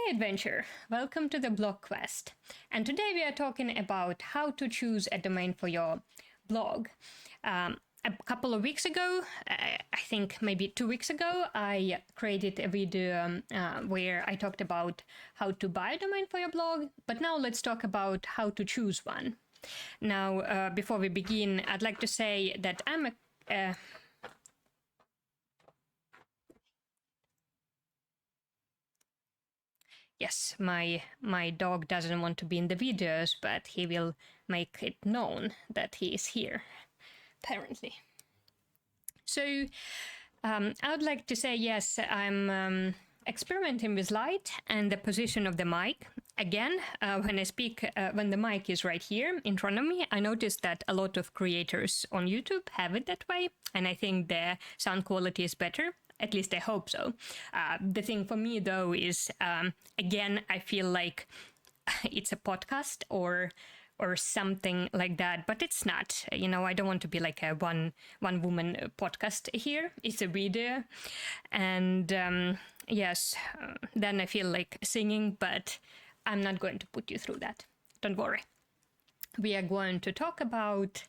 adventure! Welcome to the blog quest. And today we are talking about how to choose a domain for your blog. A couple of weeks ago, I think maybe 2 weeks ago, I created a video where I talked about how to buy a domain for your blog. But now let's talk about how to choose one. Now, before we begin, I'd like to say that I'm a Yes, my dog doesn't want to be in the videos, but he will make it known that he is here, apparently. So I would like to say, yes, I'm experimenting with light and the position of the mic. Again, when I speak, when the mic is right here in front of me, I noticed that a lot of creators on YouTube have it that way, and I think the sound quality is better. At least I hope so. The thing for me, though, is, again, I feel like it's a podcast or something like that, but it's not. You know, I don't want to be like a one woman podcast here. It's a video, and yes, then I feel like singing, but I'm not going to put you through that. Don't worry. We are going to talk about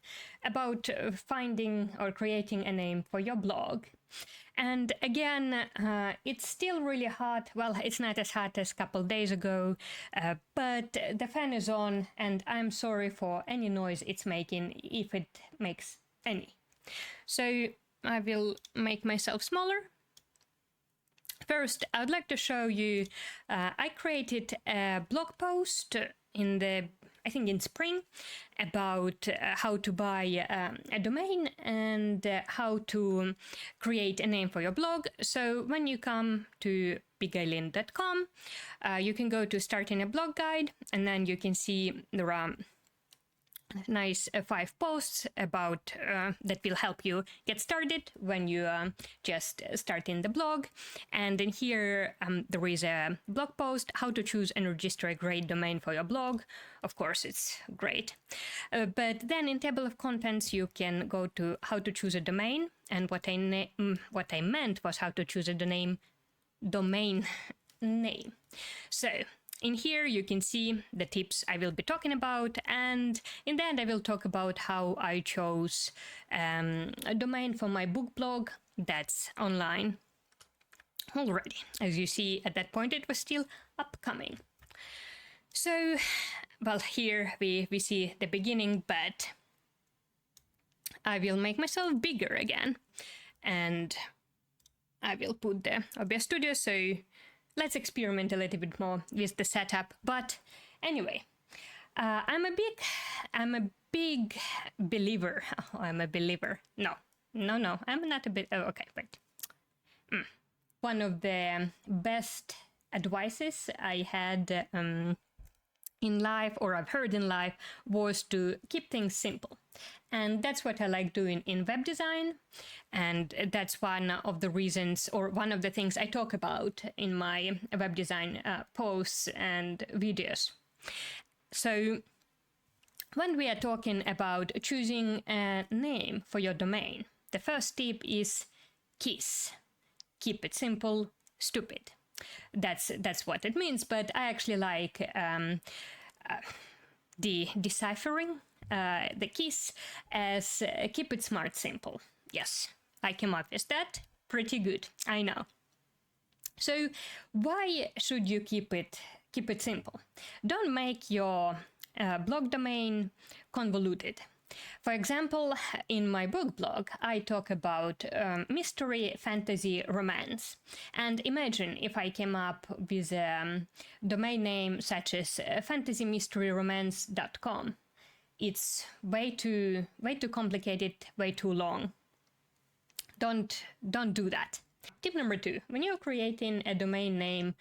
finding or creating a name for your blog. And again, it's still really hot. Well, it's not as hot as a couple days ago, but the fan is on, and I'm sorry for any noise it's making, if it makes any. So I will make myself smaller. First, I would like to show you, I created a blog post I think in spring, about how to buy a domain and how to create a name for your blog. So when you come to bigailin.com, you can go to starting a blog guide, and then you can see there are nice 5 posts about that will help you get started when you just starting the blog. And in here there is a blog post, how to choose and register a great domain for your blog. Of course, it's great, but then in table of contents you can go to how to choose a domain, and what I meant was how to choose a domain name. So in here, you can see the tips I will be talking about, and in the end, I will talk about how I chose a domain for my book blog that's online already. As you see, at that point, it was still upcoming. So, well, here we see the beginning, but I will make myself bigger again, and I will put the OBS Studio, so let's experiment a little bit more with the setup. But anyway, I'm a big believer. Oh, I'm a believer. No, I'm not a bit. Oh, okay, wait. One of the best advices I had in life, or I've heard in life, was to keep things simple. And that's what I like doing in web design. And that's one of the reasons, or one of the things I talk about in my web design posts and videos. So when we are talking about choosing a name for your domain, the first tip is KISS. Keep it simple, stupid. That's what it means, but I actually like deciphering the KISS as keep it smart, simple. Yes, I came up with that. Pretty good, I know. So why should you keep it simple? Don't make your blog domain convoluted. For example, in my book blog, I talk about mystery, fantasy, romance. And imagine if I came up with a domain name such as fantasymysteryromance.com. It's way too complicated, way too long. Don't do that. Tip number 2, when you're creating a domain name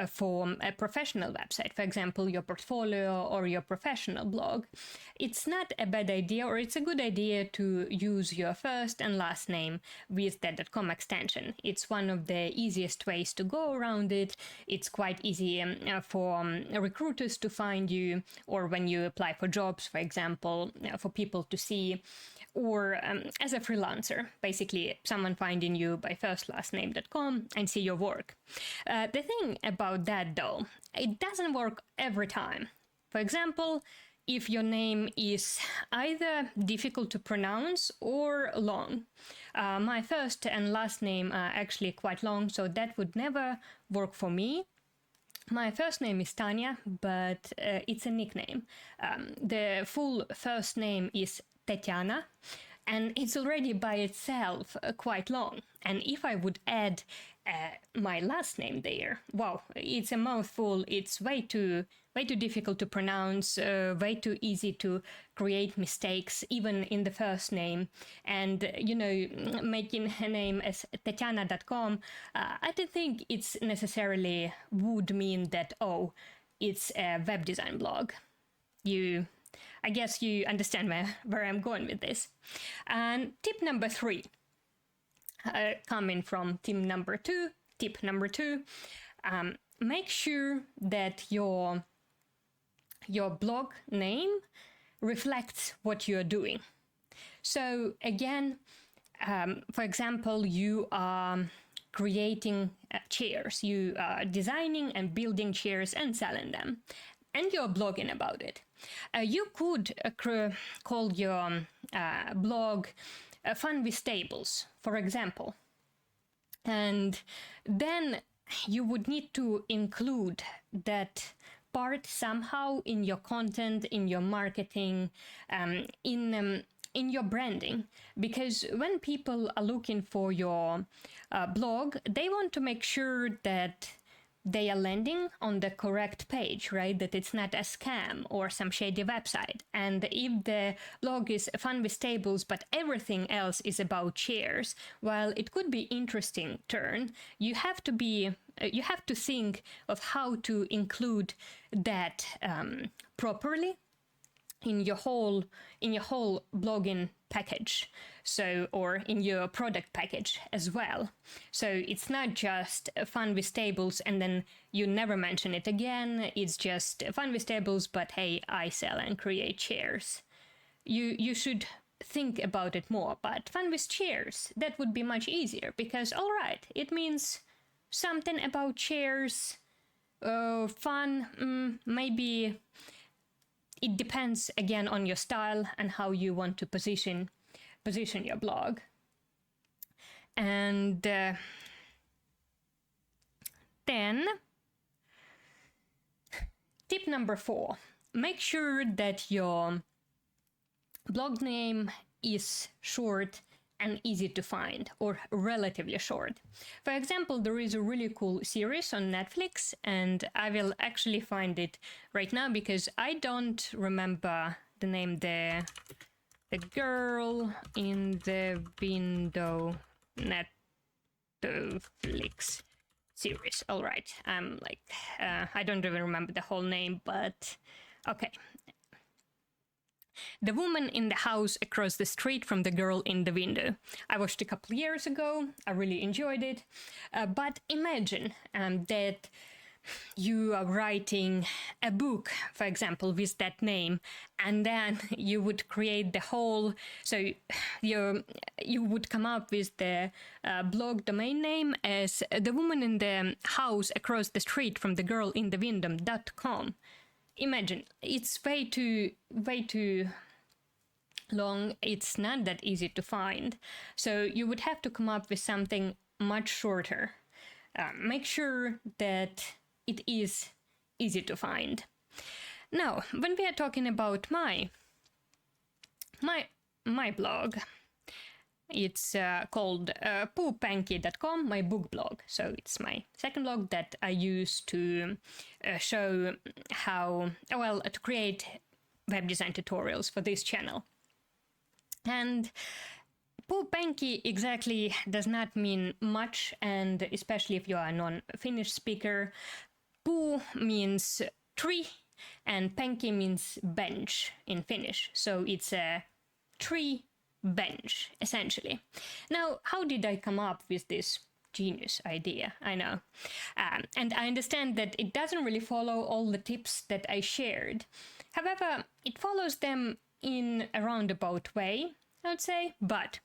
for a professional website, for example, your portfolio or your professional blog, it's not a bad idea, or it's a good idea to use your first and last name with the .com extension. It's one of the easiest ways to go around it. It's quite easy for recruiters to find you, or when you apply for jobs, for example, for people to see, or as a freelancer, basically someone finding you by firstlastname.com and see your work. The thing about that though, it doesn't work every time. For example, if your name is either difficult to pronounce or long. My first and last name are actually quite long, so that would never work for me. My first name is Tanya, but it's a nickname. The full first name is Tetiana, and it's already by itself quite long. And if I would add my last name there, wow, it's a mouthful. It's way too difficult to pronounce, way too easy to create mistakes, even in the first name. And, making a name as Tetiana.com, I don't think it's necessarily would mean that, oh, it's a web design blog. I guess you understand where I'm going with this. And tip number 3, coming from tip number 2, make sure that your blog name reflects what you're doing. So again, for example, you are creating chairs, you are designing and building chairs and selling them, and you're blogging about it. You could call your blog Fun with Tables, for example. And then you would need to include that part somehow in your content, in your marketing, in your branding. Because when people are looking for your blog, they want to make sure that they are landing on the correct page, right? That it's not a scam or some shady website. And if the blog is Fun with Tables, but everything else is about chairs, while it could be interesting turn, you have to think of how to include that properly in your whole blogging package, or in your product package as well. So it's not just Fun with Tables and then you never mention it again. It's just Fun with Tables, but hey, I sell and create chairs. You should think about it more. But Fun with Chairs, that would be much easier because, all right, it means something about chairs, fun, maybe. It depends again on your style and how you want to position your blog. And then tip number 4, make sure that your blog name is short and easy to find, or relatively short. For example, there is a really cool series on Netflix, and I will actually find it right now because I don't remember the name. The Girl in the Window Netflix series. All right, I'm like, I don't even remember the whole name, but okay. The Woman in the House Across the Street from the Girl in the Window. I watched a couple of years ago. I really enjoyed it. But imagine that you are writing a book, for example, with that name, and then you would create the whole. So you would come up with the blog domain name as The Woman in the House Across the Street from the Girl in the Window.com. Imagine, it's way too long. It's not that easy to find. So you would have to come up with something much shorter. Make sure that it is easy to find. Now, when we are talking about my blog, it's called poopanky.com, my book blog. So it's my second blog that I use to show how, to create web design tutorials for this channel. And Poopanky exactly does not mean much, and especially if you are a non-Finnish speaker. Puu means tree, and panky means bench in Finnish. So it's a tree bench, essentially. Now, how did I come up with this genius idea? I know. And I understand that it doesn't really follow all the tips that I shared. However, it follows them in a roundabout way. I would say. But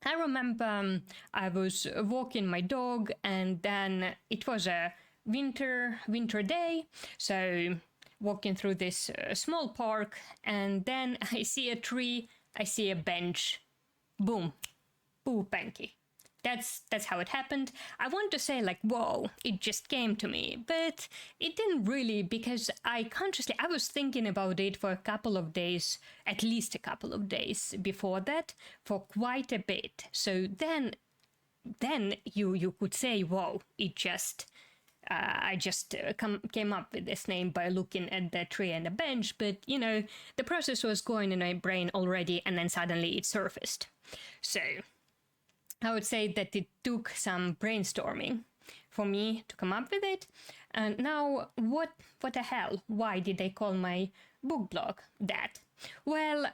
I remember I was walking my dog, and then it was a winter day, so walking through this small park, and then I see a tree, I see a bench, boom, Poo Panky. That's how it happened. I want to say like, whoa, it just came to me, but it didn't really, because I was thinking about it for a couple of days, at least a couple of days before that, for quite a bit. So then you could say, whoa, it just I just came up with this name by looking at the tree and the bench, but the process was going in my brain already, and then suddenly it surfaced. So I would say that it took some brainstorming for me to come up with it. And now, what the hell? Why did they call my book blog that? Well,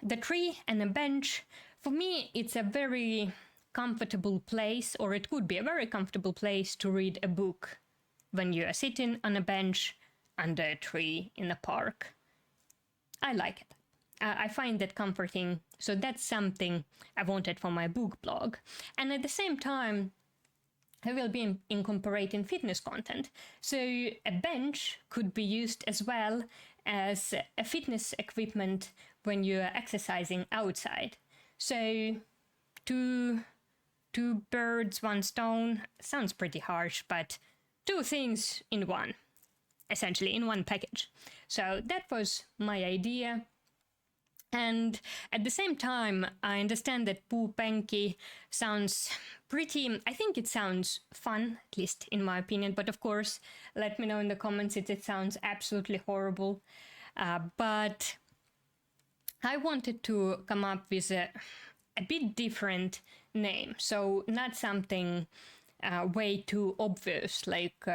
the tree and the bench, for me, it's a very comfortable place, or it could be a very comfortable place to read a book when you are sitting on a bench under a tree in a park. I like it. I find that comforting, so that's something I wanted for my book blog. And at the same time, I will be incorporating fitness content. So a bench could be used as well as a fitness equipment when you're exercising outside. So two birds, one stone, sounds pretty harsh, but two things in one, essentially in one package. So that was my idea. And at the same time, I understand that Poo Panky sounds pretty, I think it sounds fun, at least in my opinion, but of course, let me know in the comments if it sounds absolutely horrible. But I wanted to come up with a bit different name, so not something way too obvious, like,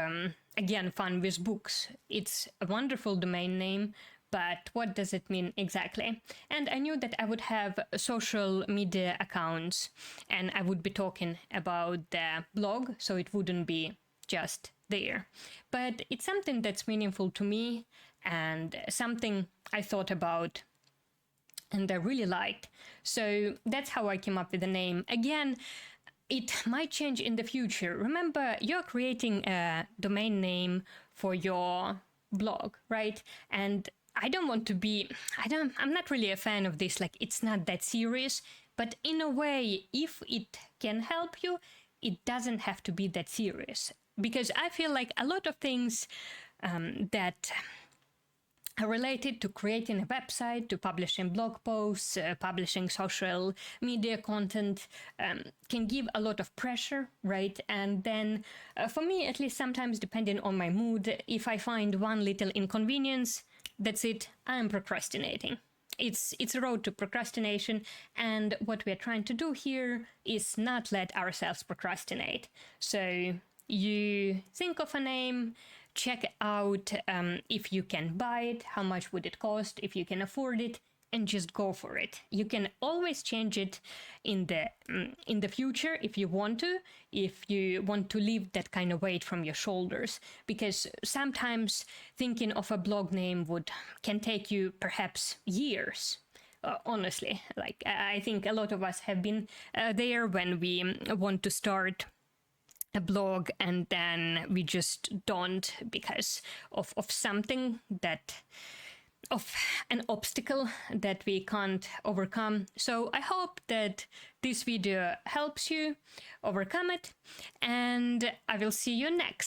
again, fun with books. It's a wonderful domain name, but what does it mean exactly? And I knew that I would have social media accounts, and I would be talking about the blog, so it wouldn't be just there. But it's something that's meaningful to me, and something I thought about and I really liked. So that's how I came up with the name. Again, it might change in the future. Remember, you're creating a domain name for your blog, right? And I don't want to be, I'm not really a fan of this, like, it's not that serious, but in a way, if it can help you, it doesn't have to be that serious. Because I feel like a lot of things that are related to creating a website, to publishing blog posts, publishing social media content, can give a lot of pressure, right? And then, for me, at least sometimes, depending on my mood, if I find one little inconvenience, that's it, I'm procrastinating. It's a road to procrastination, and what we're trying to do here is not let ourselves procrastinate. So you think of a name, check out if you can buy it, how much would it cost, if you can afford it, and just go for it. You can always change it in the future if you want to leave that kind of weight from your shoulders, because sometimes thinking of a blog name can take you perhaps years. Honestly, like, I think a lot of us have been there when we want to start a blog and then we just don't, because of something of an obstacle that we can't overcome. So I hope that this video helps you overcome it, and I will see you next.